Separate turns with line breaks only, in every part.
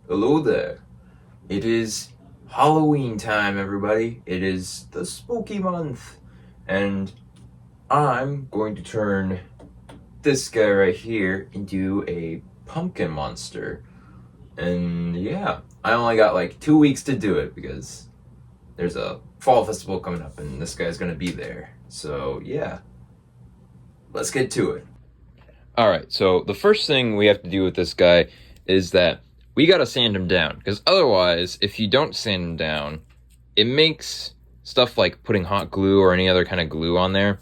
Hello there. It is Halloween time, everybody. It is the spooky month. And I'm going to turn this guy right here into a pumpkin monster. And yeah, I only got like 2 weeks to do it because there's a fall festival coming up and this guy's gonna be there. So yeah, let's get to it. Alright, so the first thing we have to do with this guy is that we gotta sand him down, because otherwise, if you don't sand him down, it makes stuff like putting hot glue or any other kind of glue on there,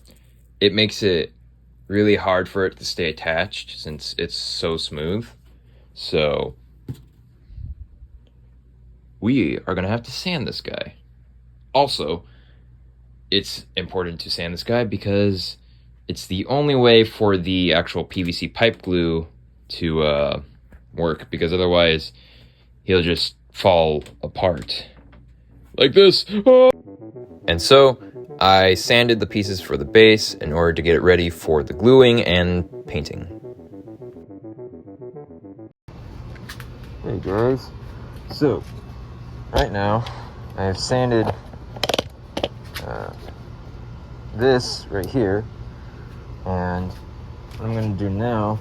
it makes it really hard for it to stay attached since it's so smooth. So we are gonna have to sand this guy. Also, it's important to sand this guy because it's the only way for the actual PVC pipe glue to work, because otherwise he'll just fall apart like this. And so I sanded the pieces for the base in order to get it ready for the gluing and painting. Hey guys, so right now I have sanded this right here, and what I'm going to do now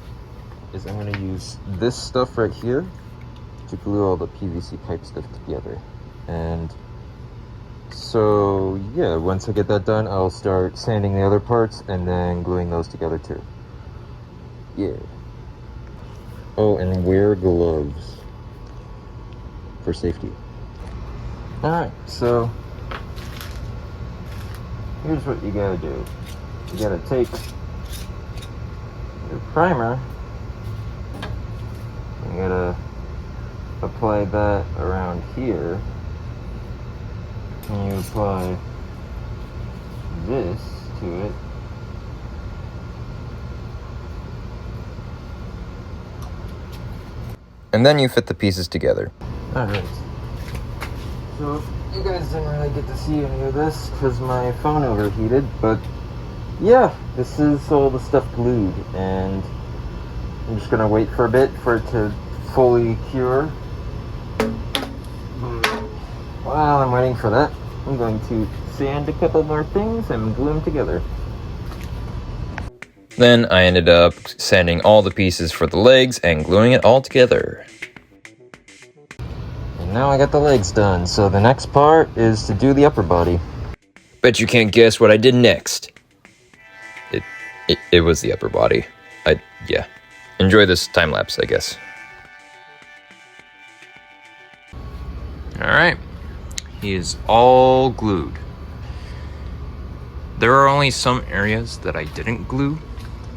is I'm going to use this stuff right here to glue all the PVC pipe stuff together. And so yeah, once I get that done, I'll start sanding the other parts and then gluing those together too. Yeah. Oh, and wear gloves for safety. Alright, so here's what you gotta do. You gotta take your primer, you gotta apply that around here, and you apply this to it. And then you fit the pieces together. Alright. So, you guys didn't really get to see any of this because my phone overheated, but yeah, this is all the stuff glued, and I'm just gonna wait for a bit for it to fully cure. While I'm waiting for that, I'm going to sand a couple more things and glue them together. Then I ended up sanding all the pieces for the legs and gluing it all together. And now I got the legs done, so the next part is to do the upper body. Bet you can't guess what I did next. It was the upper body. Yeah. Enjoy this time lapse, I guess. Alright. He is all glued. There are only some areas that I didn't glue,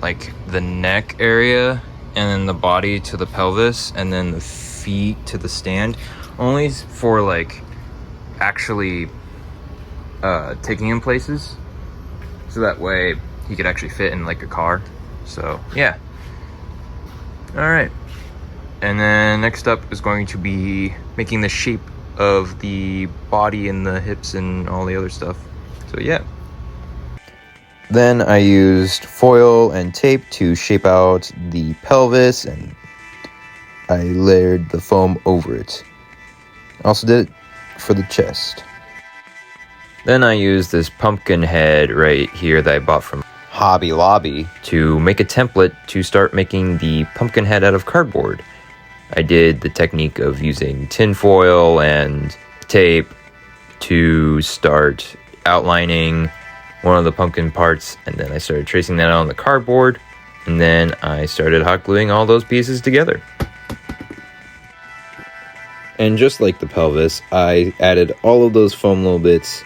like the neck area, and then the body to the pelvis, and then the feet to the stand, only for like actually taking him places, so that way he could actually fit in like a car. So yeah. Alright, and then next up is going to be making the shape of the body and the hips and all the other stuff. So yeah. Then I used foil and tape to shape out the pelvis, and I layered the foam over it. I also did it for the chest. Then I used this pumpkin head right here that I bought from Hobby Lobby to make a template to start making the pumpkin head out of cardboard. I did the technique of using tin foil and tape to start outlining one of the pumpkin parts, and then I started tracing that out on the cardboard, and then I started hot gluing all those pieces together. And just like the pelvis, I added all of those foam little bits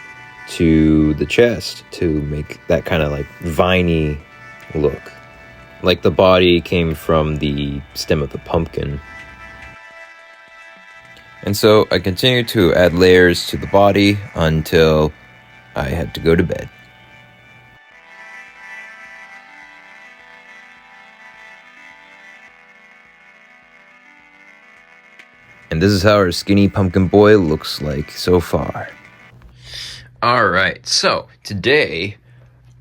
to the chest to make that kind of like viney look, like the body came from the stem of the pumpkin. And so I continued to add layers to the body until I had to go to bed. And this is how our skinny pumpkin boy looks like so far. Alright, so today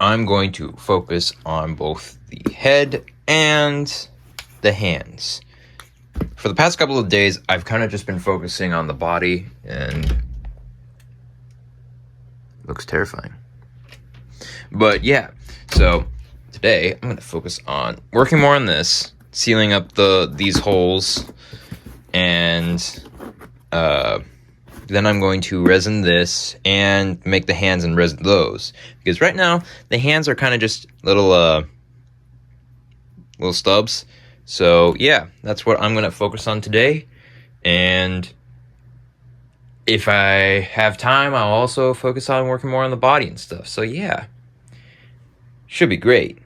I'm going to focus on both the head and the hands. for the past couple of days, I've kind of just been focusing on the body, and it looks terrifying. But yeah, so today I'm going to focus on working more on this, sealing up these holes, and then I'm going to resin this and make the hands and resin those. Because right now, the hands are kind of just little stubs. So yeah, that's what I'm going to focus on today. And if I have time, I'll also focus on working more on the body and stuff. So yeah, should be great.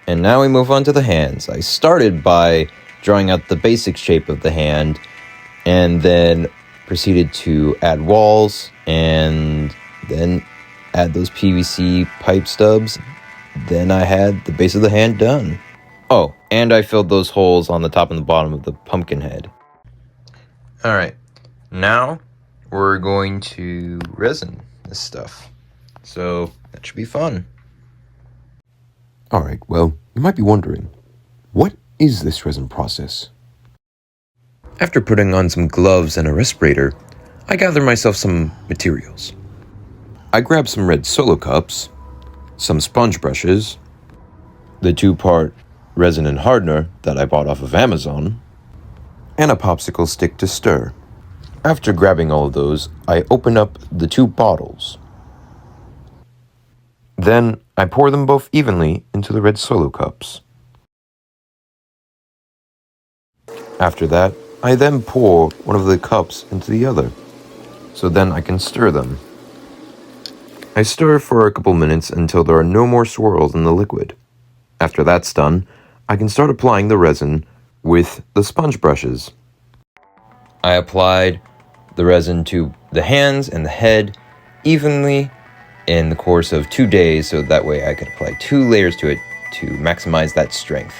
And now we move on to the hands. I started by drawing out the basic shape of the hand, and then proceeded to add walls, and then add those PVC pipe stubs. Then I had the base of the hand done. Oh, and I filled those holes on the top and the bottom of the pumpkin head. Alright, now we're going to resin this stuff. So that should be fun.
Alright, well, you might be wondering, what is this resin process? After putting on some gloves and a respirator, I gather myself some materials. I grabbed some red solo cups, some sponge brushes, the 2-part resin and hardener that I bought off of Amazon, and a popsicle stick to stir. After grabbing all of those, I open up the 2 bottles. Then I pour them both evenly into the red solo cups. After that, I then pour one of the cups into the other, so then I can stir them. I stir for a couple minutes until there are no more swirls in the liquid. After that's done, I can start applying the resin with the sponge brushes. I applied the resin to the hands and the head evenly in the course of 2 days, so that way I could apply 2 layers to it to maximize that strength.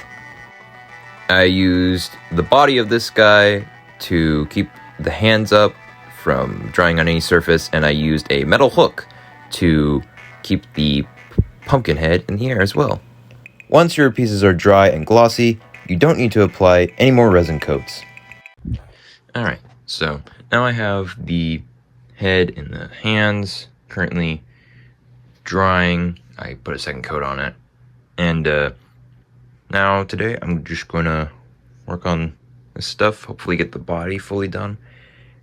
I used the body of this guy to keep the hands up from drying on any surface, and I used a metal hook to keep the pumpkin head in the air as well. Once your pieces are dry and glossy, you don't need to apply any more resin coats.
Alright, so now I have the head and the hands currently drying. I put a second coat on it, and now today I'm just gonna work on this stuff, hopefully get the body fully done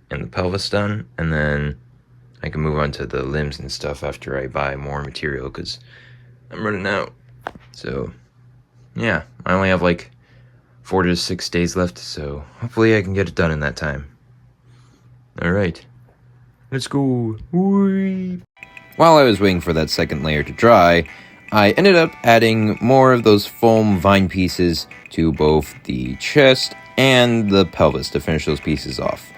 and the pelvis done, and then I can move on to the limbs and stuff after I buy more material, because I'm running out. So yeah, I only have like 4 to 6 days left, so hopefully I can get it done in that time. Alright, let's go. Whee!
While I was waiting for that second layer to dry, I ended up adding more of those foam vine pieces to both the chest and the pelvis to finish those pieces off.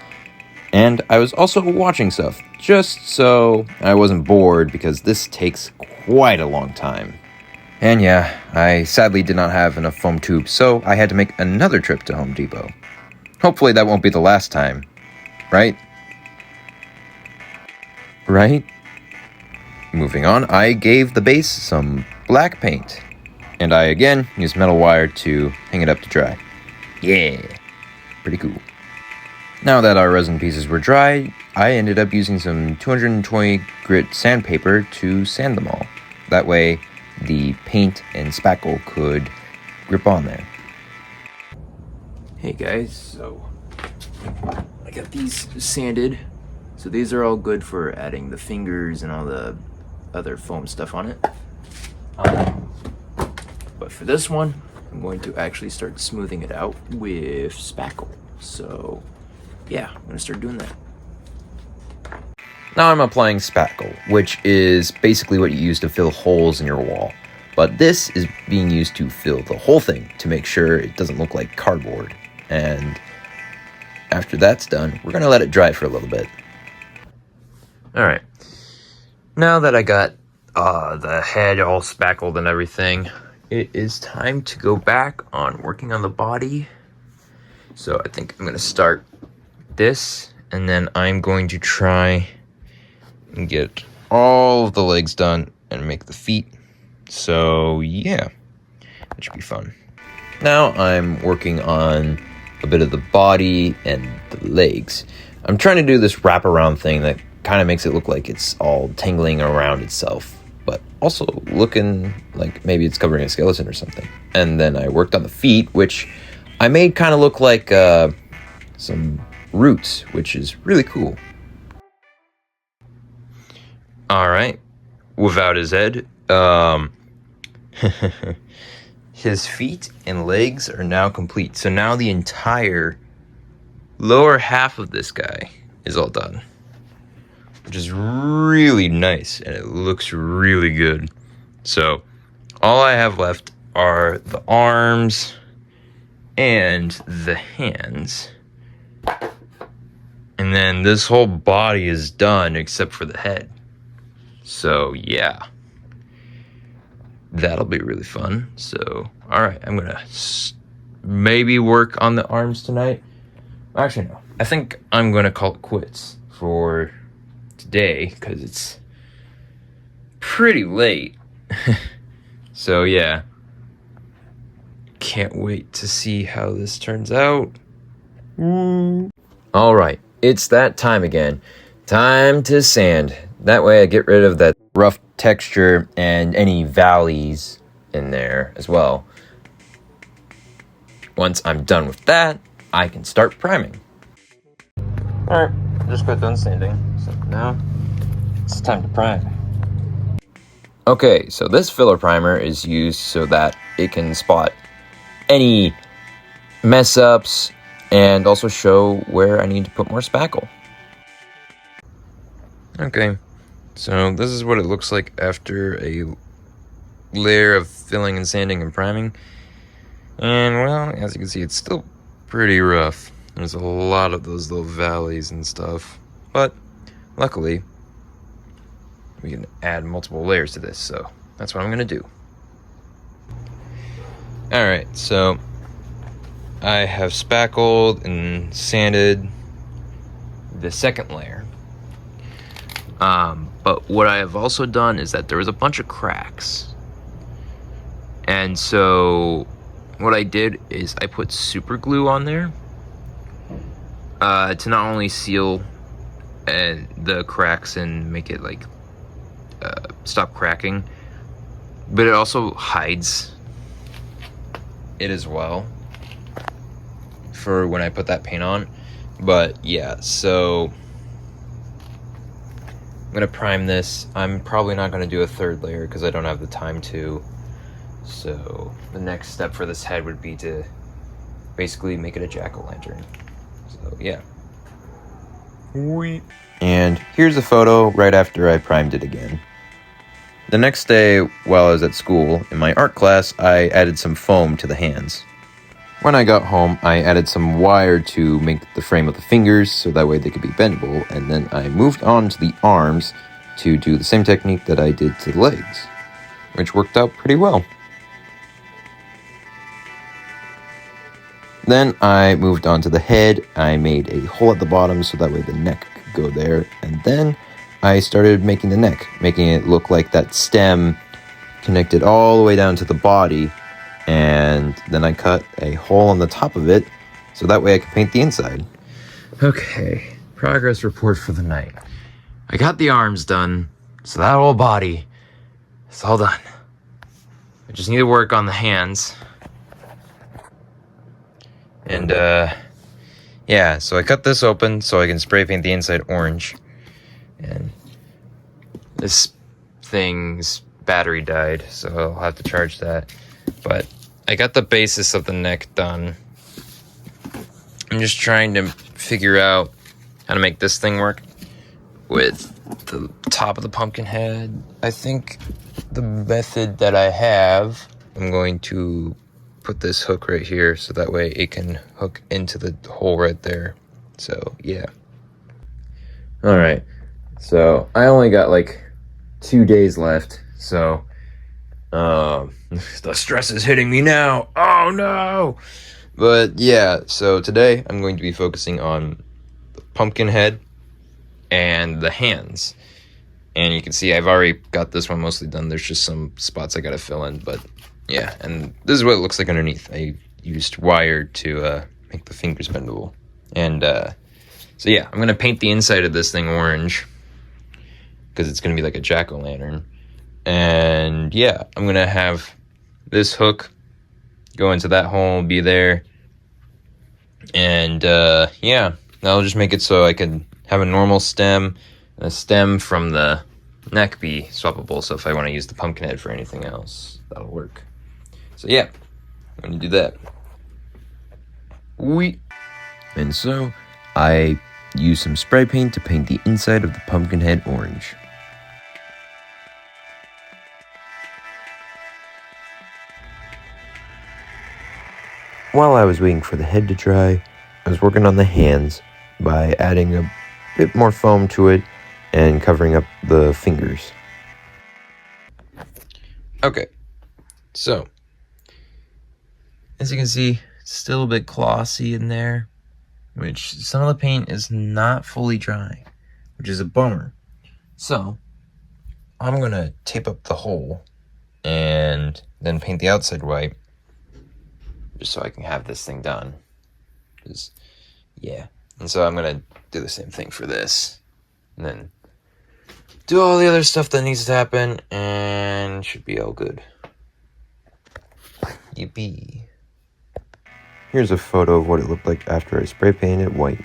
And I was also watching stuff, just so I wasn't bored, because this takes quite a long time. And yeah, I sadly did not have enough foam tubes, so I had to make another trip to Home Depot. Hopefully that won't be the last time, right? Right? Moving on, I gave the base some black paint, and I again used metal wire to hang it up to dry. Yeah, pretty cool. Now that our resin pieces were dry, I ended up using some 220 grit sandpaper to sand them all. That way, the paint and spackle could grip on there.
Hey guys, so I got these sanded. So these are all good for adding the fingers and all the other foam stuff on it. But for this one, I'm going to actually start smoothing it out with spackle. So yeah, I'm gonna start doing that.
Now I'm applying spackle, which is basically what you use to fill holes in your wall. But this is being used to fill the whole thing to make sure it doesn't look like cardboard. And after that's done, we're gonna let it dry for a little bit.
Alright, now that I got the head all spackled and everything, it is time to go back on working on the body. So I think I'm gonna start this, and then I'm going to try and get all of the legs done and make the feet. So yeah, it should be fun. Now I'm working on a bit of the body and the legs. I'm trying to do this wraparound thing that kind of makes it look like it's all tangling around itself, but also looking like maybe it's covering a skeleton or something. And then I worked on the feet, which I made kind of look like some roots, which is really cool. All right, without his head, his feet and legs are now complete. So now the entire lower half of this guy is all done, which is really nice, and it looks really good. So all I have left are the arms and the hands. And then this whole body is done except for the head. So yeah, that'll be really fun. So all right, I'm gonna maybe work on the arms tonight. Actually, no, I think I'm gonna call it quits for today because it's pretty late. So yeah, can't wait to see how this turns out. All right, it's that time again. Time to sand. That way I get rid of that rough texture and any valleys in there as well. Once I'm done with that, I can start priming. All right, just got done sanding. So now it's time to prime. Okay, so this filler primer is used so that it can spot any mess ups and also show where I need to put more spackle. Okay, so this is what it looks like after a layer of filling and sanding and priming. And well, as you can see, it's still pretty rough. There's a lot of those little valleys and stuff, but luckily we can add multiple layers to this, so that's what I'm gonna do. All right, so I have spackled and sanded the second layer. But what I have also done is that there was a bunch of cracks. And so what I did is I put super glue on there to not only seal the cracks and make it like stop cracking, but it also hides it as well for when I put that paint on. But yeah, so I'm gonna prime this. I'm probably not gonna do a third layer because I don't have the time to. So the next step for this head would be to basically make it a jack-o'-lantern. So yeah. And here's a photo right after I primed it again. The next day, while I was at school, in my art class, I added some foam to the hands. When I got home, I added some wire to make the frame of the fingers, so that way they could be bendable, and then I moved on to the arms to do the same technique that I did to the legs, which worked out pretty well. Then I moved on to the head. I made a hole at the bottom so that way the neck could go there, and then I started making the neck, making it look like that stem connected all the way down to the body. And then I cut a hole on the top of it, so that way I can paint the inside. Okay, progress report for the night. I got the arms done, so that whole body is all done. I just need to work on the hands. And, yeah, so I cut this open so I can spray paint the inside orange. And this thing's battery died, so I'll have to charge that. But I got the basis of the neck done. I'm just trying to figure out how to make this thing work with the top of the pumpkin head. I think the method that I have, I'm going to put this hook right here so that way it can hook into the hole right there. So yeah. All right, so I only got like 2 days left, so the stress is hitting me now. Oh no! But yeah, so today I'm going to be focusing on the pumpkin head and the hands. And you can see I've already got this one mostly done. There's just some spots I gotta fill in, but yeah. And this is what it looks like underneath. I used wire to make the fingers bendable. And so yeah, I'm gonna paint the inside of this thing orange because it's gonna be like a jack-o'-lantern. And yeah, I'm gonna have this hook go into that hole, be there. And yeah, that'll just make it so I can have a normal stem. A stem from the neck be swappable, so if I want to use the pumpkin head for anything else, that'll work. So yeah, I'm gonna do that.
And so, I use some spray paint to paint the inside of the pumpkin head orange. While I was waiting for the head to dry, I was working on the hands by adding a bit more foam to it and covering up the fingers.
Okay, so as you can see, it's still a bit glossy in there, which some of the paint is not fully dry, which is a bummer. So I'm gonna tape up the hole and then paint the outside white, just so I can have this thing done. Yeah, and so I'm gonna do the same thing for this, and then do all the other stuff that needs to happen, and should be all good. Yippee.
Here's a photo of what it looked like after I spray painted it white.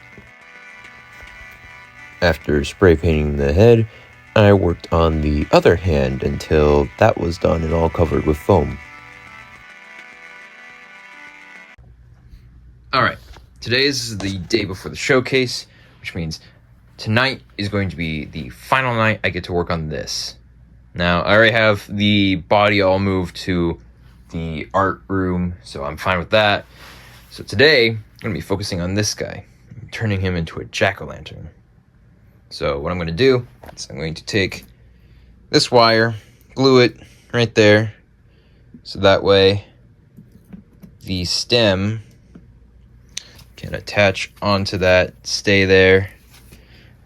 After spray painting the head, I worked on the other hand until that was done and all covered with foam.
Alright, today is the day before the showcase, which means tonight is going to be the final night I get to work on this. Now, I already have the body all moved to the art room, so I'm fine with that. So today, I'm going to be focusing on this guy, turning him into a jack-o'-lantern. So what I'm going to do is I'm going to take this wire, glue it right there, so that way the stem can attach onto that, stay there.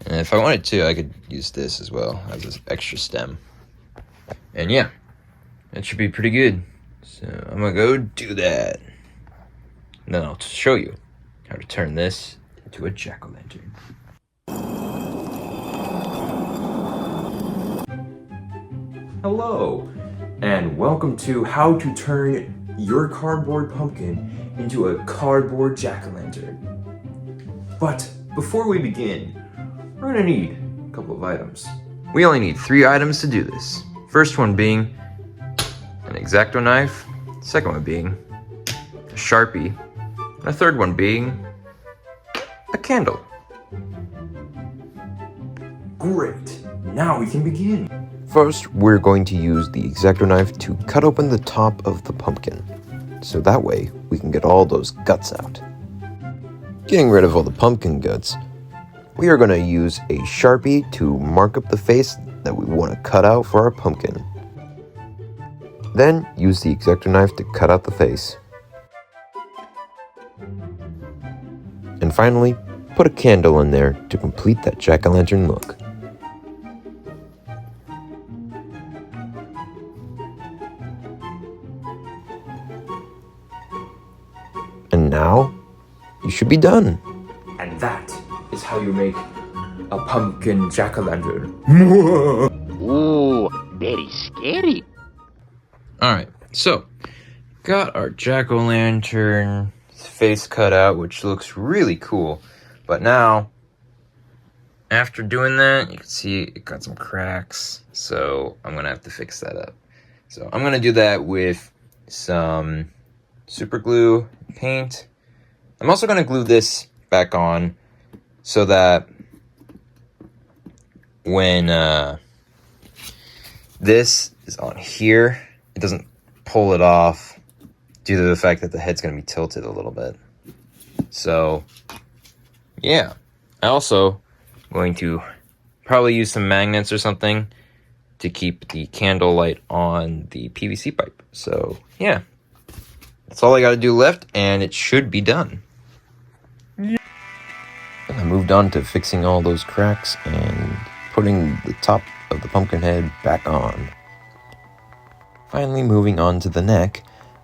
And if I wanted to, I could use this as well as an extra stem. And yeah, that should be pretty good. So I'm gonna go do that. And then I'll show you how to turn this into a jack-o'-lantern.
Hello, and welcome to how to turn your cardboard pumpkin into a cardboard jack-o'-lantern. But before we begin, we're gonna need a couple of items.
We only need 3 items to do this. First one being an X-Acto knife, second one being a Sharpie, and a third one being a candle.
Great, now we can begin. First, we're going to use the X-Acto knife to cut open the top of the pumpkin, so that way we can get all those guts out. Getting rid of all the pumpkin guts, we are going to use a Sharpie to mark up the face that we want to cut out for our pumpkin. Then use the X-Acto knife to cut out the face. And finally, put a candle in there to complete that jack-o'-lantern look. And now, you should be done.
And that is how you make a pumpkin jack-o'-lantern.
Ooh, very scary.
Alright, so got our jack-o'-lantern face cut out, which looks really cool. But now, after doing that, you can see it got some cracks. So I'm gonna have to fix that up. So I'm gonna do that with some super glue paint. I'm also gonna glue this back on so that when this is on here, it doesn't pull it off due to the fact that the head's going to be tilted a little bit. So, yeah. I also going to probably use some magnets or something to keep the candle light on the PVC pipe. So, yeah. That's all I got to do left, and it should be done. I moved on to fixing all those cracks and putting the top
of the pumpkin head back on. Finally, moving on to the neck,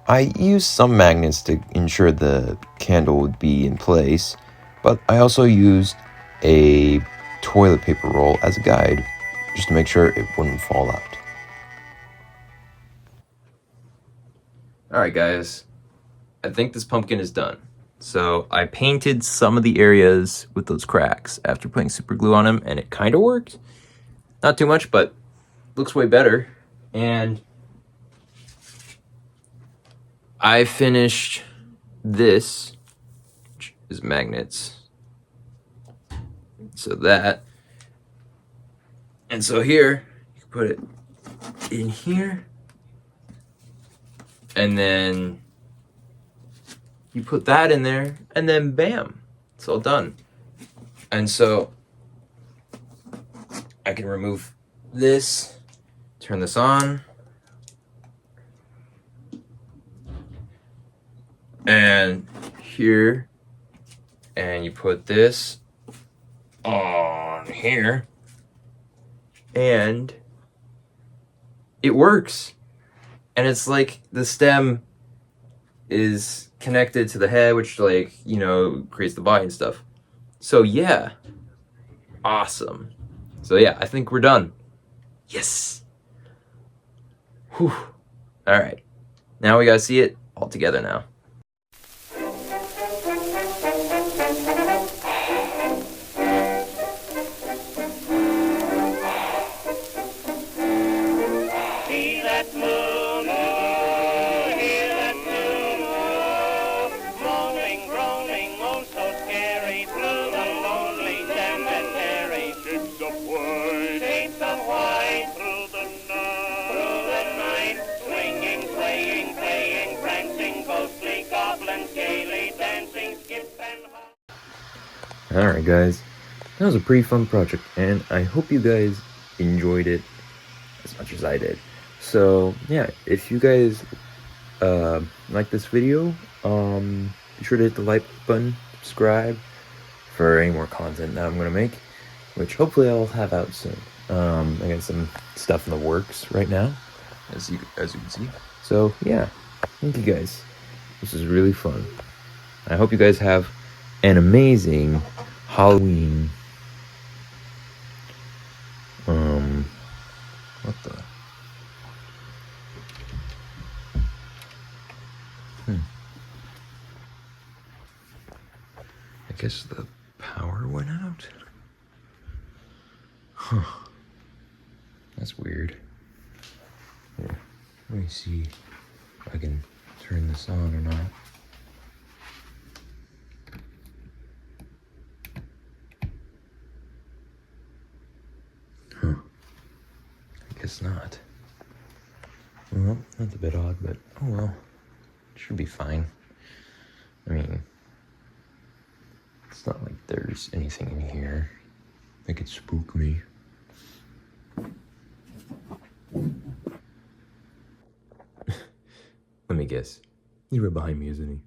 I used some magnets to ensure the candle would be in place, but I also used a toilet paper roll as a guide, just to make sure it wouldn't fall out.
Alright guys, I think this pumpkin is done. So I painted some of the areas with those cracks after putting super glue on them, and it kind of worked. Not too much, but looks way better. And I finished this, which is magnets. So that, and so here, you can put it in here, and then you put that in there, and then bam, it's all done. And so I can remove this, turn this on, and here, and you put this on here, and it works. And it's like the stem is connected to the head, which, like, you know, creates the body and stuff. So yeah, awesome. So yeah, I think we're done. Yes. Whew. All right, now we gotta see it all together now. Alright guys, that was a pretty fun project, and I hope you guys enjoyed it as much as I did. So yeah, if you guys like this video, be sure to hit the like button, subscribe for any more content that I'm gonna make, which hopefully I'll have out soon. I got some stuff in the works right now, as you can see. So yeah, thank you guys. This is really fun. I hope you guys have an amazing Halloween. What the? I guess the power went out? Huh. That's weird. Here, let me see if I can turn this on or not. Huh. I guess not. Well, that's a bit odd, but oh well. It should be fine. I mean, it's not like there's anything in here that could spook me. Let me guess. You're right behind me, isn't he?